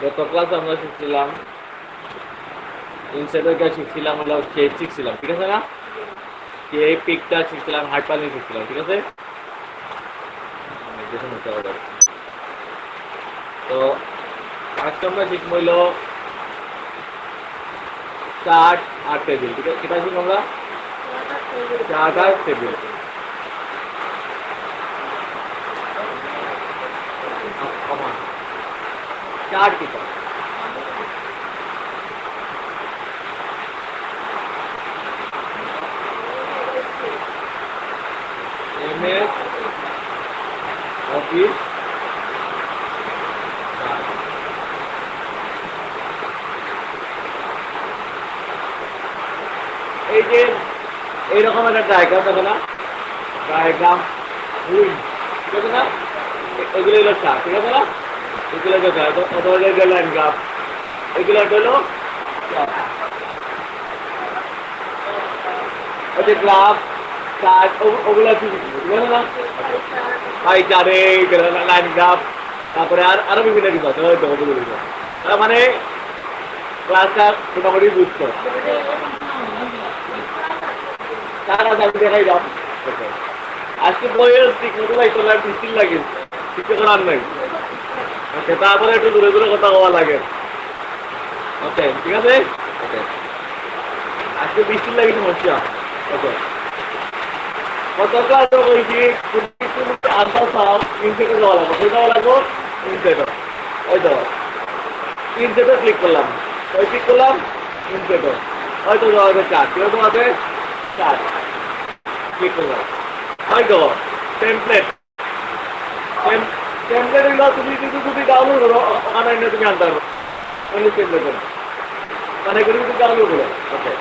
গত ক্লাসে আমরা শিখছিলাম ইনসাইডের কাজ শিখছিলাম, হলো শেপ শিখছিলাম, ঠিক আছে না? শেপ পিকটা শিখছিলাম, হাইপারলিংক শিখছিলাম, ঠিক আছে? তো আজকে আমরা শিখবো হইলো চার্ট আর টেবিল, ঠিক আছে? সেটা শিখবো আমরা চার্ট আর টেবিল। চার্ট কি এমএস অফিস এই যে এইরকম একটা ডায়াগ্রাম দেখো না, ডায়াগ্রাম ঠিক আছে না? এগুলো হলো চার্ট, ঠিক আছে না? এগুলো দেখো লাইন গ্রাফ, এগুলো হলো ওই যে গ্রাফ চার্ট, ওগুলো ঠিক আছে না? ভাই চারে লাইন গ্রাফ, তারপরে আরো বিভিন্ন কিছু আছে, হয়তো তার মানে ক্লাসটা মোটামুটি বুঝতো। তারা আমি দেখাই দাও আজকে বইয়ের ঠিক মতো ভাই তোলার বৃষ্টির লাগে, কিছু করার নাই। ওকে, তারপরে একটু দূরে দূরে কথা বলা লাগে। ওকে, ঠিক আছে? ওকে, আজকে বৃষ্টির লাগে সমস্যা। ওকে, কত ক্লাস বলছি আনসার সাও ইনসেটে দেওয়া লাগবো, কোথায় দেওয়া লাগবো? ইনসেট, ওই তো ইনসেটে ক্লিক করলাম, ওই ক্লিক করলাম ইনসেট, হয়তো দেওয়া হবে চার্ট, কেউ তো আছে চার্ট, ক্লিক করলাম, হয়তো টেমপ্লেট, টেমপ্লেট হইলো তুমি যদি ডাউনলোড করো অনলাইনে তুমি আনতে পারবো, অনলি টেমপ্লেট মানে করে যদি ডাউনলোড করো। ওকে,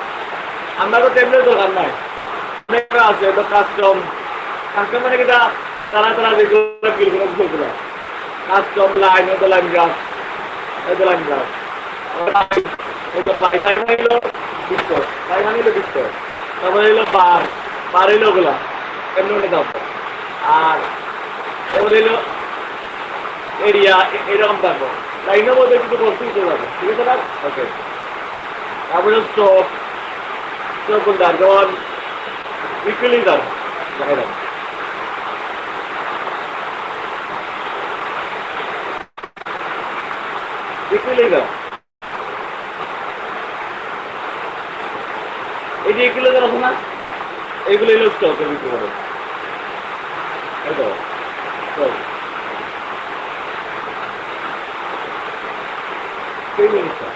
আমরা তো টেমপ্লেট দরকার নাই, আছে তো কাস্টম, কাস্টম মানে কিটা তারা যেগুলো ফিল করে বলগুলো কাস্টম লাইন, ওই লাইন গ্রাফ, ওই লাইন গ্রাফ, তারপরে হইলো বার, বার হইলো ওগুলা এমনি হলে দাও, আর ওর হইলো এরিয়া এরকম থাকবো, লাইনের মধ্যে কিছু বস্তু যাবে, ঠিক আছে না? ওকে, তারপরে স্টপ, স্টপ বলতে আর যেমন ইকুয়ালিজার দেখাই দাও, ইকুয়ালিজার, এই যে ইকুয়ালিজার আছে না, এইগুলো হলো স্টকের বিক্রি করে, এই তো স্টক সেই জিনিসটা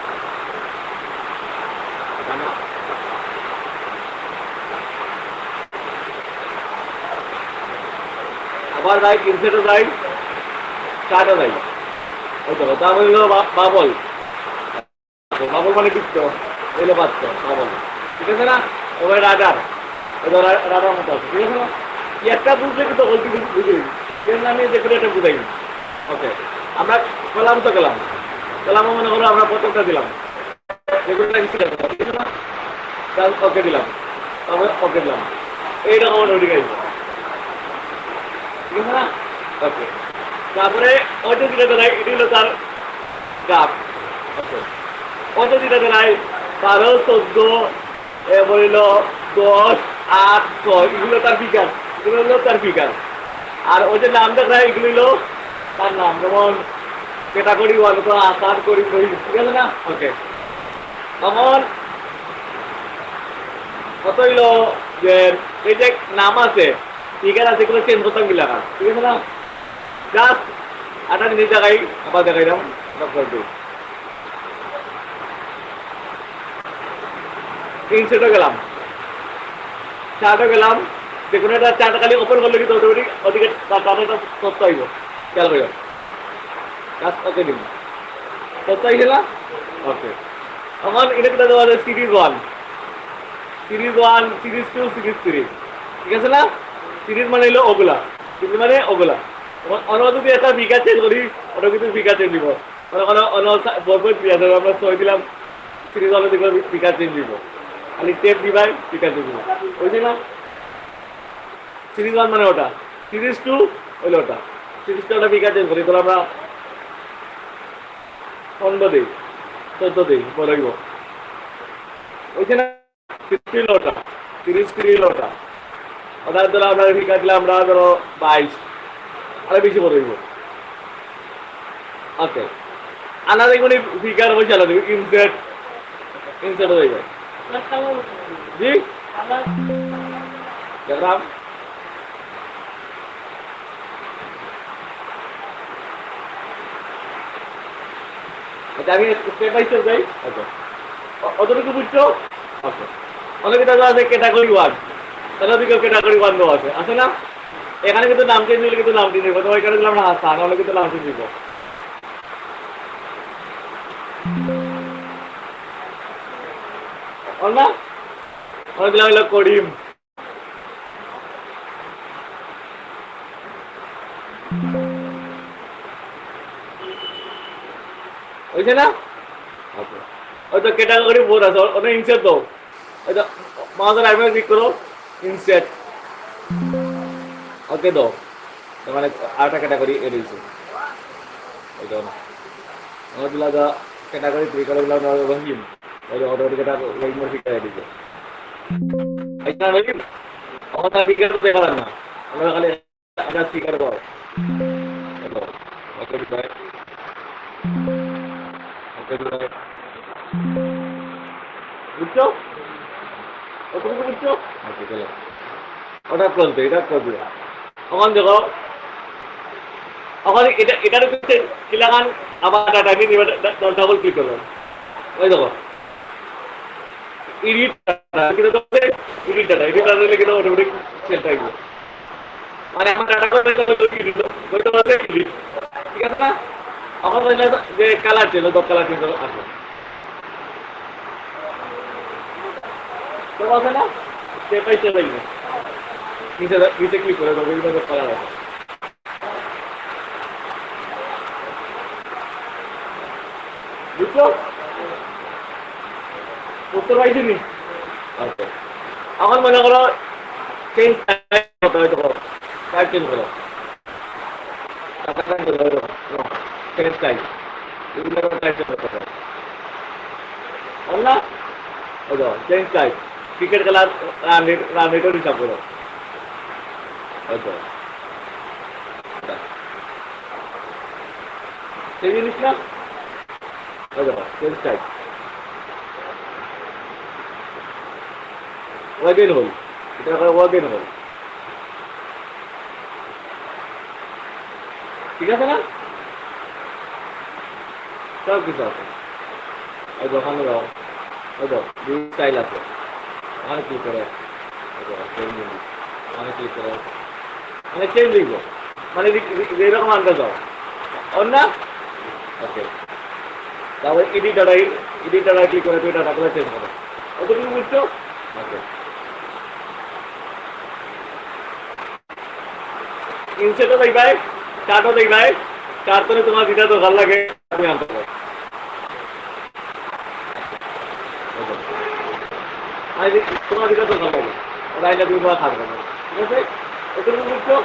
আবার যাই ইনসেটও যাই, চার্টও যাই, ওই তো তা হইল বাবল, বাবল মানে পিত্ত, এলো পাত্র বাবল, ঠিক আছে না? ওই রাডার, রাডার মতো আছে, ঠিক আছে না? একটা বুঝলে কিন্তু বলতে বুঝে কিন্তু আমি যে করে এটা বুঝাইনি। ওকে, আমরা কলাম তো গেলাম, কলামও মনে করো আমরা প্রথমটা দিলাম, যেগুলো ঠিক আছে না? ওকে দিলাম, তারপরে ওকে দিলাম, এইরকম আমার ওটি গাইছে, ঠিক আছে না? ওকে, তারপরে ওইটা দিলে দেয়, এটি হলো তার গ্রাফ। ওকে, ওইটা দিলে দেয় 12, 14, এরপর হইলো 10, 8, 6, এগুলো তার ফিগার, এগুলো হলো তার ফিগার। আর ওই যে নাম দেখায় এগুলো হলো তার নাম, যেমন ক্যাটাগরি 1 তো আসার করি, ঠিক আছে না? ওকে, তখন কত হইলো যে এই যে নাম আছে ফিগার আছে, এগুলো চেঞ্জ করতাম কি লাগা, ঠিক আছে না? জাস্ট একটা জিনিস দেখাই, আবার দেখাইলাম ইনসেটও গেলাম, চার্টও গেলাম, যে কোনো একটা চার্ট খালি ওপেন করলে কিন্তু ওদিকে চার্টের তথ্য হইব, খেয়াল করিও জাস্ট ওকে দিন, তথ্য হয়েছে না? ওকে, এখন এটা কিনা দেওয়া যায় সিরিজ 1, সিরিজ 1, সিরিজ 2, সিরিজ 3, ঠিক আছে না? সিরিজ মানে হলো ওগুলা, সিরিজ মানে ওগুলা। অন্য যদি একটা ফিগার চেঞ্জ করি, ওটা কিন্তু ফিগার চেঞ্জ দিব, অন্য বরফের পিঁয়াজ আমরা 6 দিলাম, সিরিজ হলে দেখবো ফিগার চেঞ্জ দিব, খালি টেপ দিবাই ফিগার চেঞ্জ দিব, বুঝলি না? সিরিজ 1 মানে ওটা, সিরিজ 2 হইলো ওটা, সিরিজ 2 ওটা ফিগার চেঞ্জ করি, তাহলে আমরা 15 দিই 14 দিই বলইব ওইখানে 30 লোটা 30 লোটা ওটার ধরো আমরা ফিকা দিলাম আমরা ধরো 22 আরো বেশি বলইব ওকে আনা দেখুন ফিকার বসে আলাদা ইনসেট হয়ে যায় জি দেখলাম আচ্ছা আমি স্টেপ বাই স্টেপ যাই আচ্ছা অতটুকু বুঝছো আচ্ছা অনেকে দাদা আছে ক্যাটাগরি 1 তাহলে ওদিকে ক্যাটাগরি 1 দেওয়া আছে আছে না এখানে কিন্তু নাম চেঞ্জ হলে কিন্তু নাম চেঞ্জ হবে তো ওইখানে দিলাম না হাসান হলে কিন্তু নাম চেঞ্জ দিব না অনেক দিলাম হলো করিম হয়েছে না ওই তো ক্যাটাগরি 4 আছে ওটা ইনসেট দাও ওই তো মাদার আইমেল ক্লিক করো ইনসেট ওকে দাও মানে আরেকটা ক্যাটাগরি এর হয়েছে ওই দাও না আমার দিলা যা ক্যাটাগরি 3 করে দিলাম রঙিন ওই অটোমেটিক ক্যাটাগরি রঙিন ফিট করে দিছে এটা রঙিন আমার স্পিকার তো দেখা না আমরা খালি আমরা স্পিকার দাও ওকে বাই বুঝছো ওটুকু বুঝছো আচ্ছা চলো ওটা করতে এটা করবে তখন দেখো তখন এটার উপরে কিলাগান আবার ডাটা নিয়ে ডাবল ক্লিক করো ওই দেখো এডিট ডাটা দিলে কিন্তু অটোমেটিক সেট থাকবে মানে আমার ডাটা করে ঠিক আছে না আমার যে কালার ছিল দশ কালার কিন্তু আসবে তো আছে না স্টেপ বাই স্টেপ লাগবে নিচে ক্লিক করে দেবো বিভিন্ন কালার আছে বুঝছো উত্তর পাইছি নি আচ্ছা আমার মনে করো চেঞ্জ হতে হয়তো টাইপ চেঞ্জ করো চেঞ্জ টাইপ এগুলো টাইপ করতে হবে না ওই তো চেঞ্জ টাইপ ক্রিকেট খেলার রানের হিসাব করো হয়তো সেই জিনিস না ওই দেখো চেঞ্জ টাইপ ওয়াগেন হল এটা ওয়াগেন হল ঠিক আছে না সব কিছু আছে ওই দোকানে যাও ওই তো দুই স্টাইল আছে ওখানে ক্লিক করে ওখানে ক্লিক করে মানে চেঞ্জ লিখবো মানে যেরকম আনতে যাও ওর না ওকে তারপরে এডিটারাই ক্লিক করে তুই ডাটাগুলো চেঞ্জ করো ওটুকু বুঝছো ওকে ইনসেটও দেখবাই চার্টও দেখবাই চার্ট করে তোমার যেটা তো ভালো লাগে তুমি আনতে পারো তোমার যেটা তো ভালো লাগে ওটা এটা তুমি তোমার থাকবে না ঠিক আছে ওটুকু বুঝছো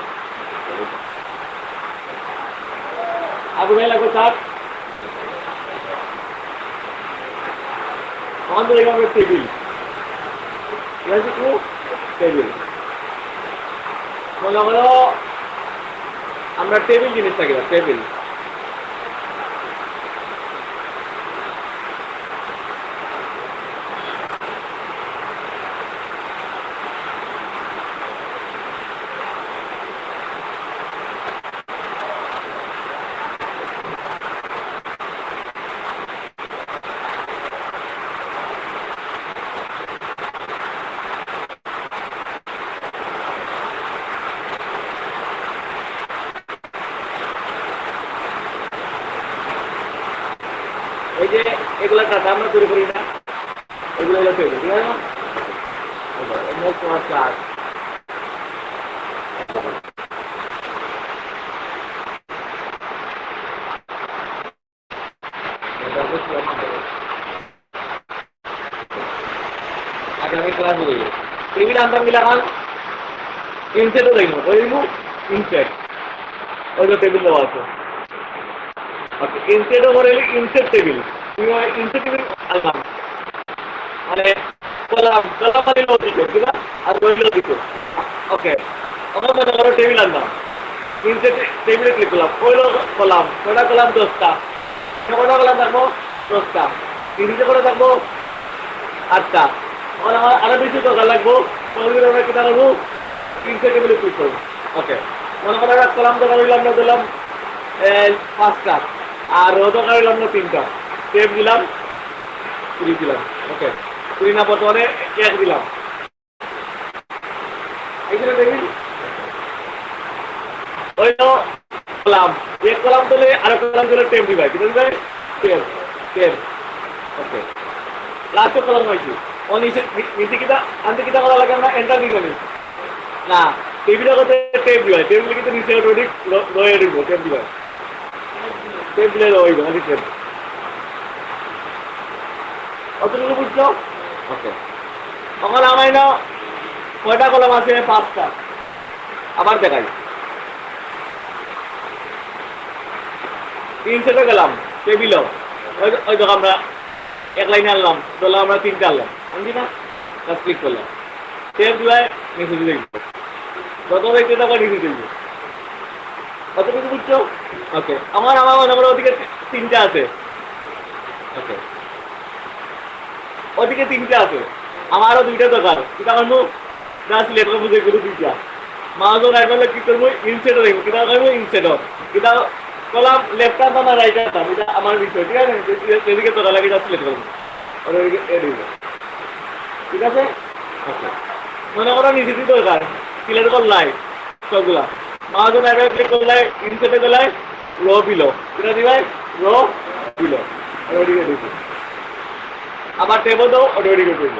আগে ভাই লাগবে চার্ট আমাদের এখানে টেবিল টেবিল মনে করো আমরা টেবিল জিনিসটা কিনা টেবিল এই যে এগুলা কাটা আমরা তৈরি করি না এগুলো হলো টেবিল ঠিক আছে মোট তোমার চার্ট আগামী ক্লাস হয়ে গেছে টেবিল আনতাম মিলাম ইনসেটও দেখবো ওই ইনসেট ওই যে টেবিল দেওয়া আছে ওকে ইনসেট ওভার হলে ইনসেট টেবিল তুমি ইনসেট টেবিল আনলাম মানে কলাম কলাম মানে দিত ঠিক আছে আর রইল দিত ওকে আমরা মনে করো টেবিল আনলাম ইনসেট টেবিলে ক্লিক করলাম কইল কলাম কয়টা কলাম 10টা কয়টা কলাম থাকবো 10টা তিনটে করে থাকবো 8টা আর আমার আরো বেশি দরকার লাগবো তাহলে আমরা কিটা করবো ইনসেট টেবিলে ক্লিক করবো ওকে মনে করো একটা কলাম দরকার হইলো আমরা দিলাম 5টা আর রো দরকার হইলো আমরা 3টা সেভ দিলাম 3 দিলাম ওকে 3 না বর্তমানে 1 দিলাম এইখানে দেখি ওইলো কলাম এক কলাম তুলে আরেক কলাম তুলে টেপ দিবাই কি দিবাই tape tape okay last column হইছে ও নিচে কিটা আনতে কিটা করা লাগে আমরা এন্টার দিই না টেবিলে করতে টেপ দিবাই টেবিলে কিন্তু নিচে অটোমেটিক রয়ে দিব টেপ দিবাই টেপ দিলে রইব মানে টেপ অতটুকু বুঝছো ওকে তখন আমার না কয়টা কলম আছে 5টা আবার দেখাই ইনসেটে গেলাম টেবিলও ওই দেখো আমরা এক লাইনে আনলাম ধরলাম আমরা 3টা আনলাম বুঝলি না ক্লিক করলাম সেভ দিলে নিচে দিয়ে দেখবো যত দেখতে তখন নিচে দেখবো অতটুকু বুঝছো ওকে আমার মনে করো ওদিকে 3টা আছে ওকে ওদিকে 3টা আছে আমারও 2টা দরকার কিটা করবো যা সিলেক্ট করবো যে কোনো 2টা মাউসও রাইট বাটনে ক্লিক করবো ইনসেট দেখবো কিটা করবো ইনসেট কিটা কলাম লেফট হ্যান্ড না রাইট হ্যান্ড এটা আমার বিষয় ঠিক আছে যেদিকে তোরা লাগে যা সিলেক্ট করবো আর ওইদিকে এড হইব ঠিক আছে ওকে মনে করো নিচে দিতে দরকার সিলেক্ট করলাই সবগুলা মাউসও রাইট বাটনে ক্লিক করলাই ইনসেটে গেলাই রো বিলো কিটা দিবাই রো বিলো আর ওইদিকে দিব আবার টেবও দাও ওইদিকে দিব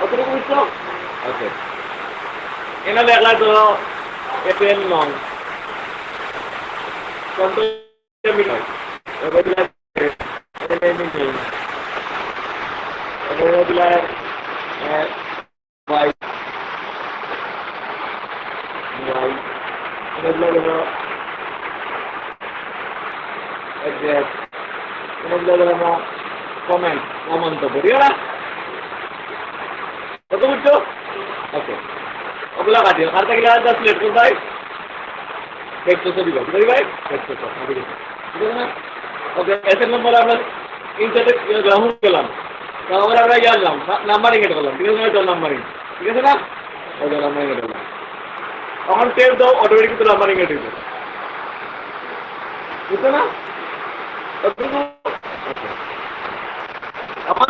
অতটুকু বুঝছো ওকে এনা লেখলা তো এফএন নং কন্ট্রোল মিটার এবার দিলা এটা মিটার এবার দিলা বাই বাই এবার দিলা এড্রেস এবার দিলা কমেন্ট মন্তব্য ঠিক আছে কত বুঝছো ওকে ওগুলা কাটিও আর থাকলে আর জাস্ট সিলেক্ট করবাই দেখতে দিবা বুঝলি ভাই দেখতে ঠিক আছে না ওকে এসএন নম্বর আমরা ইনসার্টে গ্রাহক গেলাম তারপরে আমরা গেলাম নাম্বারিং এটা করলাম ঠিক আছে না নাম্বারিং ঠিক আছে না ওকে নাম্বারিং এটা করলাম তখন সেভ দাও অটোমেটিক তো নাম্বারিং এটা দিবে বুঝছো না আমার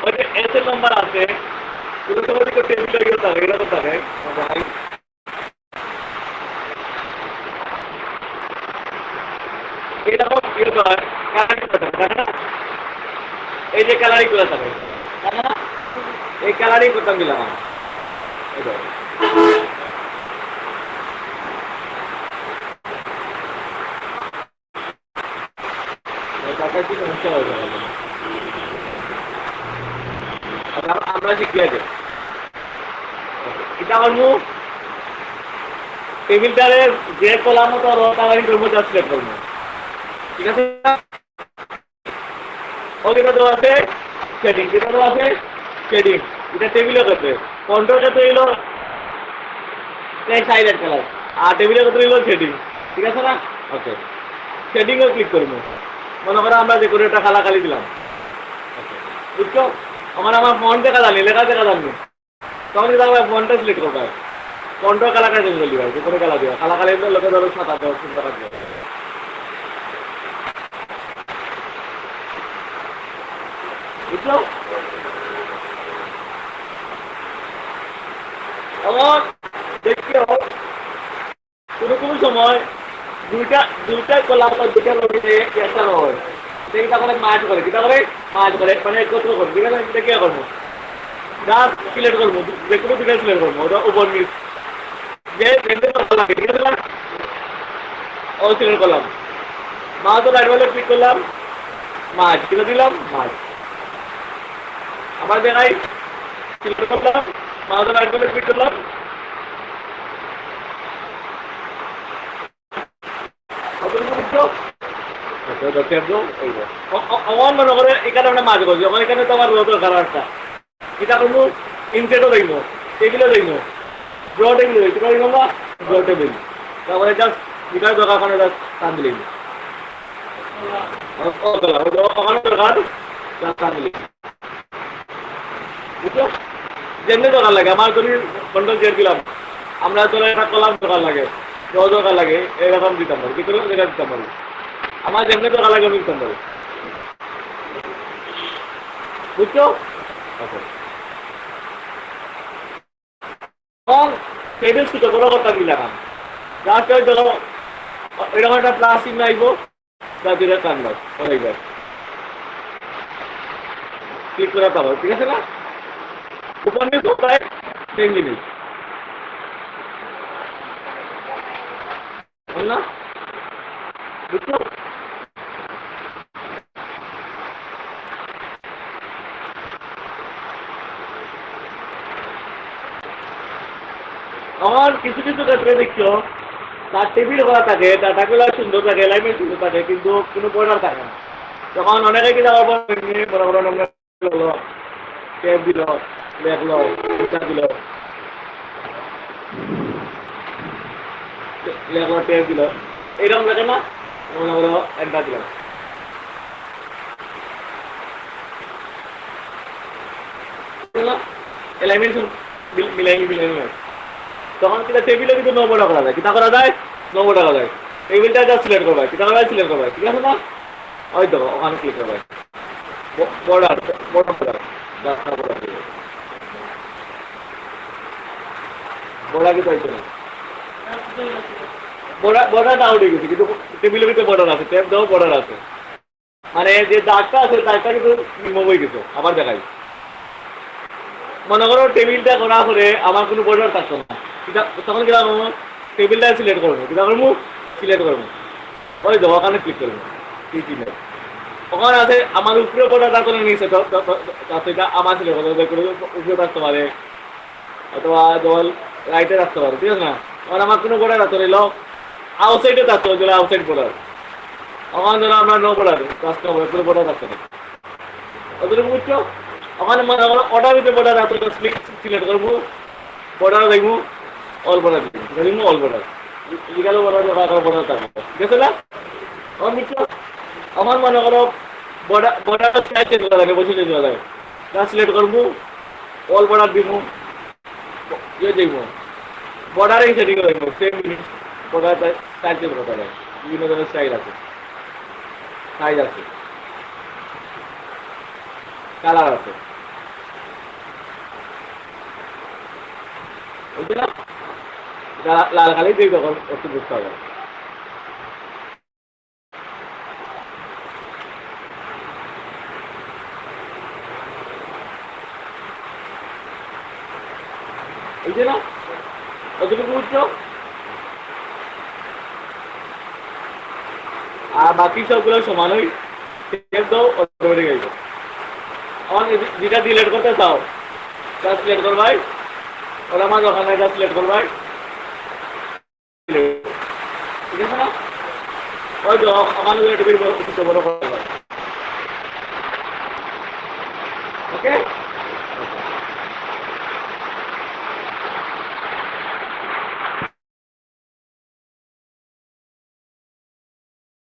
ওই যে এসএন নাম্বার আছে itu seperti ke table lagi tak, kita tak tak, macam ini apa? Ini tu, kalah kita tak, karena ini kalah itu lah tak, karena ini kalah itu tak bilang, itu. Kita sih macam apa? আমরা শিখি আছে এটা করবো টেবিলটারের যে column মতো Rotary করবো যা select করবো ঠিক আছে ওদিকে তো আছে সেটিং যেটা তো আছে সেটিং এটা টেবিলে করতে কন্ট্রোল করতে এলো সাইলেন্ট কালার আর টেবিলে করতে এলো সেটিং ঠিক আছে না ওকে সেটিংও ক্লিক করবো মনে করো আমরা যে কোনো একটা খালাখালি দিলাম বুঝছো আমার ফন্ট দেখা জানি লেখা দেখা জানি তখন কিন্তু আমার ফন্টটা সিলেক্ট করতে হয় ফন্টও কালারটা চেঞ্জ করলি ভাই যে কোনো কালার দিবা কালার লোকে ধরো 7 সুন্দর রাখবে বুঝলো আমার দেখতে কোনো কোনো সময় দুইটা কলাম দুইটা রবিতে একটা হয় সেইটা করে মাছ করে কিটা করে মাছ করে মানে একত্র করবো ঠিক আছে এটা কি করবো যা সিলেক্ট করবো যে কোনো দুইটা সিলেক্ট করবো ওটা উপর নিচ যে লাগে ঠিক আছে ও সিলেক্ট করলাম মাছও রাইট বাটনে ক্লিক করলাম মাছ কিলো দিলাম মাছ আবার দেখাই সিলেক্ট করলাম মাছও রাইট বাটনে ক্লিক করলাম টেপ দাও এই আমার মনে করে এখানে আমরা মাঝে করছি ওখানে এখানে তো আমার রোদর খারাপ একটা এটা করবো ইনসেটও দেখবো টেবিলও দেখবো ড্র টেবিল দেখতে পারি না ড্র টেবিল তারপরে জাস্ট এটার দরকার ওখানে জাস্ট টান দিলেই ওখানে দরকার জাস্ট টান দিলেই বুঝছো যেমনি দরকার লাগে আমার যদি কন্ট্রোল জেড দিলাম আমরা তোর একটা কলাম দরকার লাগে দরকার লাগে এরকম দিতাম পারি কি করলাম এটা দিতাম পারি আমার যেমনি দরকার লাগে আমি দিতাম পারি বুঝছো টেবিল সুতো বড় কথা দিলাম জাস্ট ওই ধরো এরকম একটা প্লাস্টিক নাইব তা দুটো কানবাস অনেকবার ক্লিক করে পাবো ঠিক আছে না উপর নিয়ে প্রায় 10 জিনিস না বুঝছো আমার কিছু কিছু ক্ষেত্রে দেখছো তার টেবিল করা থাকে তার টাকাগুলো সুন্দর থাকে লাইমেন্ট সুন্দর থাকে কিন্তু কোনো বর্ডার থাকে না তখন অনেকে কিন্তু আবার বড় বড় নম্বর ট্যাব দিল লেখলো দিল লেখলো ট্যাব দিল এইরকম দেখে না মনে করো এন্টার দিলাম এলাইনমেন্ট মিলাই তখন কিনা টেবিলে কিন্তু নম্বরটা করা যায় কিনা করা যায় নম্বরটা করা যায় টেবিলটা যা সিলেক্ট করবে কিনা করা যায় সিলেক্ট করবে ঠিক আছে না ওই তো ওখানে ক্লিক করবে বর্ডার বর্ডার বর্ডার কি পাইছো না বর্ডারটা আউট হয়ে গেছে কিন্তু টেবিলের ভিতরে বর্ডার আছে ট্যাব দাও বর্ডার আছে মানে যে দাগটা আছে দাগটা কিন্তু রিমুভ হয়ে গেছে আবার দেখাই মনে করো টেবিলটা করা করে আমার কোনো বর্ডার থাকতো না তখন কিনা টেবিলটা সিলেক্ট করবো কিনা করবো সিলেক্ট করবো ওই তো ওখানে ক্লিক করবো ওখানে আছে আমার উপরে বর্ডারটা করে নিয়েছে সেটা আমার সিলেক্ট করবো উপরে থাকতে পারে অথবা জল রাইটে রাখতে পারে ঠিক আছে না কারণ আমার কোনো বর্ডার রাখতে রইল আউটসাইডে থাকতে হবে আউটসাইড বর্ডার ওখানে ধরো আমরা নো বর্ডার রাখতে হবে কোনো বর্ডার রাখতে হবে ওদের বুঝছো ওখানে মনে করো অর্ডার ভিতরে বর্ডার রাখতে সিলেক্ট করবো বর্ডার দেখবো অল বর্ডার দেখবো অল বর্ডার ইগালো বর্ডার বর্ডার থাকবে ঠিক আছে না আমার বুঝছো আমার মনে করো বর্ডার চেঞ্জ করা লাগে বসে চেঞ্জ করা লাগে সিলেক্ট করবো অল বর্ডার দিব ইয়ে দেখবো বর্ডারে সেটিং দেখবো সেম জিনিস বর্ডার স্টাইল চেঞ্জ করতে হবে বিভিন্ন ধরনের স্টাইল আছে সাইজ আছে কালার আছে বুঝলি না লাল খালি দিয়ে তখন একটু বুঝতে হবে বুঝলি না কতটুকু বুঝছো আর বাকি সবগুলো সমানই সেভ দাও অটোমেটিক হয়ে যাবে আমার যেটা ডিলেট করতে চাও তা সিলেক্ট করবাই ওরা আমার ওখানে যা সিলেক্ট করবাই ঠিক আছে না ওই তো আমার টেবিল বড় করতে পারবে ওকে